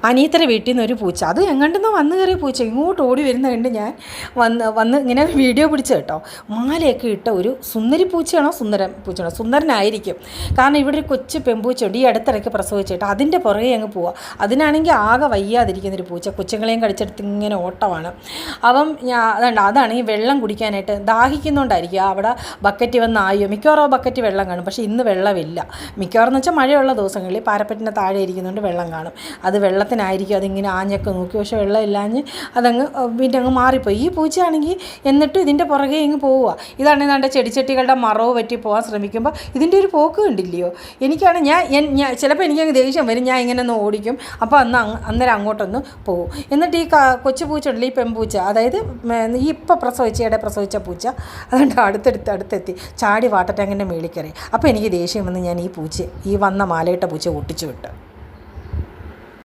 അനിയത്തര വീട്ടിൽ നിന്ന് ഒരു പൂച്ച, അത് എങ്ങോട്ടെന്നോ വന്ന് കയറിയ പൂച്ച ഇങ്ങോട്ട് ഓടി വരുന്ന കണ്ട് ഞാൻ വന്ന് ഇങ്ങനെ വീഡിയോ പിടിച്ച് കേട്ടോ. മാലയൊക്കെ ഇട്ട ഒരു സുന്ദരി പൂച്ചയാണോ പൂച്ചയാണോ, സുന്ദരനായിരിക്കും. കാരണം ഇവിടെ ഒരു കൊച്ചു പെമ്പൂച്ചയുണ്ട്, ഈ അടുത്തിടയ്ക്ക് പ്രസവിച്ചിട്ട് അതിൻ്റെ പുറകെ അങ്ങ് പോവുക. അതിനാണെങ്കിൽ ആകെ വയ്യാതിരിക്കുന്നൊരു പൂച്ച, കൊച്ചുങ്ങളെയും കടിച്ചെടുത്ത് ഇങ്ങനെ ഓട്ടമാണ്. അപ്പം അതാണ് ഈ വെള്ളം കുടിക്കാനായിട്ട് ദാഹിക്കുന്നുകൊണ്ടായിരിക്കും അവിടെ ബക്കറ്റ് വന്ന് ആയോ. മിക്കവാറും ബക്കറ്റ് വെള്ളം കാണും, പക്ഷേ ഇന്ന് വെള്ളമില്ല. മിക്കവാറും എന്ന് വെച്ചാൽ മഴയുള്ള ദിവസങ്ങളിൽ പാരപ്പറ്റിന് താഴെ ഇരിക്കുന്നുണ്ട് വെള്ളം കാണും. അത് വെള്ളത്തിനായിരിക്കും അതിങ്ങനെ ആഞ്ഞൊക്കെ നോക്കി, പക്ഷേ വെള്ളം ഇല്ലാഞ്ഞ് അതങ്ങ് പിന്നെ അങ്ങ് മാറിപ്പോയി. ഈ പൂച്ചയാണെങ്കിൽ എന്നിട്ടും ഇതിൻ്റെ പുറകെ ഇങ്ങ് പോവുക. ഇതാണ് ഏതാണ്ട് ചെടിച്ചട്ടികളുടെ മറവ് പറ്റി പോകാൻ ശ്രമിക്കുമ്പോൾ ഇതിൻ്റെ ഒരു പോക്ക് കണ്ടില്ലയോ. എനിക്കാണ് ഞാൻ ചിലപ്പോൾ എനിക്കങ്ങ് ദേഷ്യം വരും, ഞാൻ ഇങ്ങനെ ഒന്ന് ഓടിക്കും. അപ്പോൾ അന്നേരം അങ്ങോട്ടൊന്ന് പോകും. എന്നിട്ട് ഈ കൊച്ചു പൂച്ച ഉണ്ടല്ലോ, ഈ പെമ്പൂച്ച, അതായത് ഈ ഇപ്പോൾ പ്രസവിച്ച പൂച്ച, അതുകൊണ്ട് അടുത്തെത്തി ചാടി വാട്ടറ്റാങ്കിൻ്റെ മേളിൽ കയറി. അപ്പോൾ എനിക്ക് ദേഷ്യം വന്ന് ഞാൻ ഈ വന്ന മാലയിട്ട പൂച്ച ഒട്ടിച്ചു വിട്ട്.